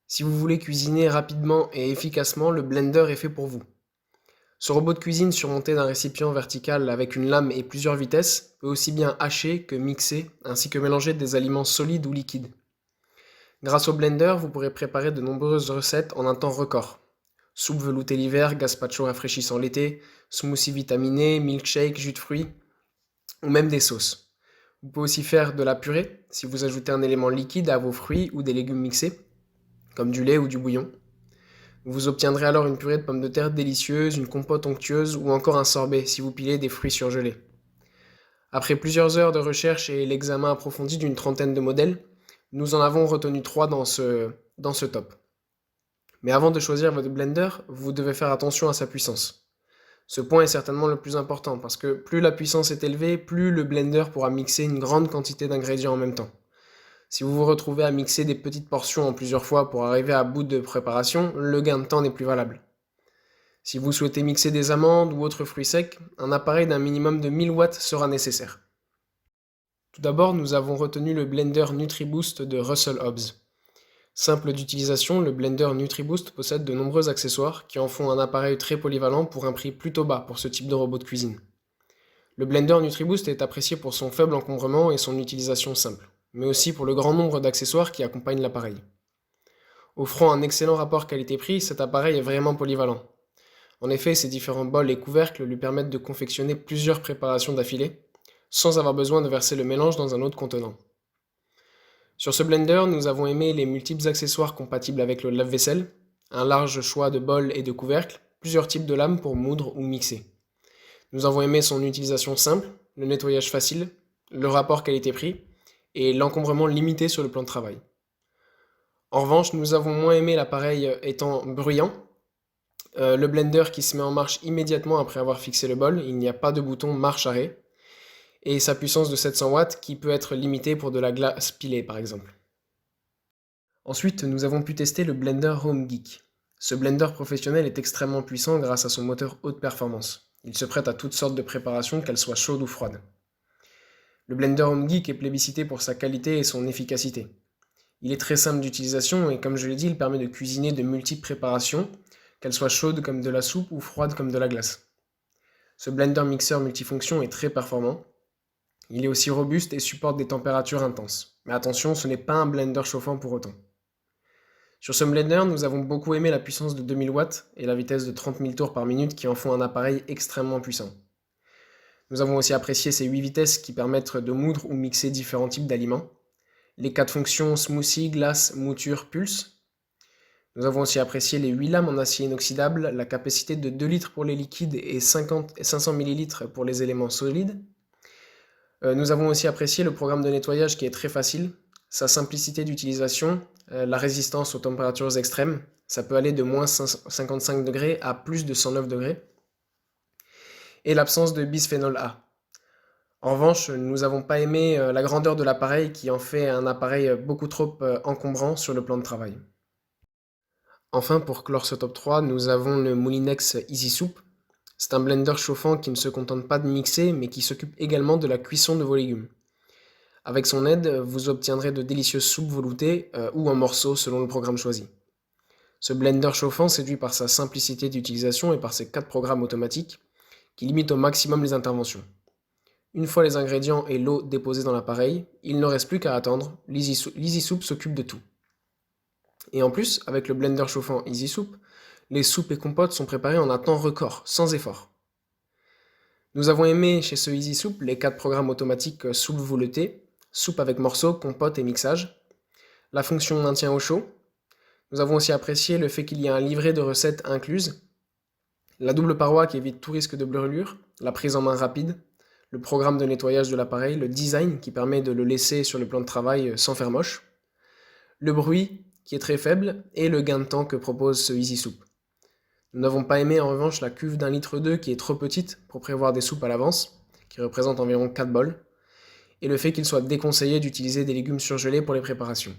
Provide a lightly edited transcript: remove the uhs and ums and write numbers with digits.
Si vous voulez cuisiner rapidement et efficacement, le blender est fait pour vous. Ce robot de cuisine surmonté d'un récipient vertical avec une lame et plusieurs vitesses peut aussi bien hacher que mixer, ainsi que mélanger des aliments solides ou liquides. Grâce au blender, vous pourrez préparer de nombreuses recettes en un temps record. Soupe veloutée l'hiver, gazpacho rafraîchissant l'été, smoothie vitaminé, milkshake, jus de fruits, ou même des sauces. Vous pouvez aussi faire de la purée si vous ajoutez un élément liquide à vos fruits ou des légumes mixés, comme du lait ou du bouillon. Vous obtiendrez alors une purée de pommes de terre délicieuse, une compote onctueuse ou encore un sorbet si vous pilez des fruits surgelés. Après plusieurs heures de recherche et l'examen approfondi d'une trentaine de modèles, nous en avons retenu 3 dans ce top. Mais avant de choisir votre blender, vous devez faire attention à sa puissance. Ce point est certainement le plus important parce que plus la puissance est élevée, plus le blender pourra mixer une grande quantité d'ingrédients en même temps. Si vous vous retrouvez à mixer des petites portions en plusieurs fois pour arriver à bout de préparation, le gain de temps n'est plus valable. Si vous souhaitez mixer des amandes ou autres fruits secs, un appareil d'un minimum de 1000 watts sera nécessaire. Tout d'abord, nous avons retenu le blender NutriBoost de Russell Hobbs. Simple d'utilisation, le blender NutriBoost possède de nombreux accessoires qui en font un appareil très polyvalent pour un prix plutôt bas pour ce type de robot de cuisine. Le blender NutriBoost est apprécié pour son faible encombrement et son utilisation simple, mais aussi pour le grand nombre d'accessoires qui accompagnent l'appareil. Offrant un excellent rapport qualité-prix, cet appareil est vraiment polyvalent. En effet, ses différents bols et couvercles lui permettent de confectionner plusieurs préparations d'affilée, sans avoir besoin de verser le mélange dans un autre contenant. Sur ce blender, nous avons aimé les multiples accessoires compatibles avec le lave-vaisselle, un large choix de bols et de couvercles, plusieurs types de lames pour moudre ou mixer. Nous avons aimé son utilisation simple, le nettoyage facile, le rapport qualité-prix et l'encombrement limité sur le plan de travail. En revanche, nous avons moins aimé l'appareil étant bruyant, le blender qui se met en marche immédiatement après avoir fixé le bol, il n'y a pas de bouton marche-arrêt, et sa puissance de 700 watts qui peut être limitée pour de la glace pilée par exemple. Ensuite, nous avons pu tester le blender Home Geek. Ce blender professionnel est extrêmement puissant grâce à son moteur haute performance. Il se prête à toutes sortes de préparations, qu'elles soient chaudes ou froides. Le blender Home Geek est plébiscité pour sa qualité et son efficacité. Il est très simple d'utilisation et comme je l'ai dit, il permet de cuisiner de multiples préparations, qu'elles soient chaudes comme de la soupe ou froides comme de la glace. Ce blender mixeur multifonction est très performant. Il est aussi robuste et supporte des températures intenses. Mais attention, ce n'est pas un blender chauffant pour autant. Sur ce blender, nous avons beaucoup aimé la puissance de 2000 watts et la vitesse de 30 000 tours par minute qui en font un appareil extrêmement puissant. Nous avons aussi apprécié ces 8 vitesses qui permettent de moudre ou mixer différents types d'aliments, les 4 fonctions smoothie, glace, mouture, pulse. Nous avons aussi apprécié les 8 lames en acier inoxydable, la capacité de 2 litres pour les liquides et 500 ml pour les éléments solides. Nous avons aussi apprécié le programme de nettoyage qui est très facile, sa simplicité d'utilisation, la résistance aux températures extrêmes, ça peut aller de moins 55 degrés à plus de 109 degrés, et l'absence de bisphénol A. En revanche, nous n'avons pas aimé la grandeur de l'appareil qui en fait un appareil beaucoup trop encombrant sur le plan de travail. Enfin, pour clore ce top 3, nous avons le Moulinex Easy Soup. C'est un blender chauffant qui ne se contente pas de mixer, mais qui s'occupe également de la cuisson de vos légumes. Avec son aide, vous obtiendrez de délicieuses soupes veloutées ou en morceaux selon le programme choisi. Ce blender chauffant séduit par sa simplicité d'utilisation et par ses 4 programmes automatiques qui limitent au maximum les interventions. Une fois les ingrédients et l'eau déposés dans l'appareil, il ne reste plus qu'à attendre, l'Easy Soup s'occupe de tout. Et en plus, avec le blender chauffant Easy Soup, les soupes et compotes sont préparées en un temps record, sans effort. Nous avons aimé chez ce Easy Soup les 4 programmes automatiques soupe veloutée, soupe avec morceaux, compote et mixage, la fonction maintien au chaud. Nous avons aussi apprécié le fait qu'il y a un livret de recettes incluses, la double paroi qui évite tout risque de brûlure, la prise en main rapide, le programme de nettoyage de l'appareil, le design qui permet de le laisser sur le plan de travail sans faire moche, le bruit qui est très faible et le gain de temps que propose ce Easy Soup. Nous n'avons pas aimé en revanche la cuve d'1,2 litre qui est trop petite pour prévoir des soupes à l'avance, qui représente environ 4 bols, et le fait qu'il soit déconseillé d'utiliser des légumes surgelés pour les préparations.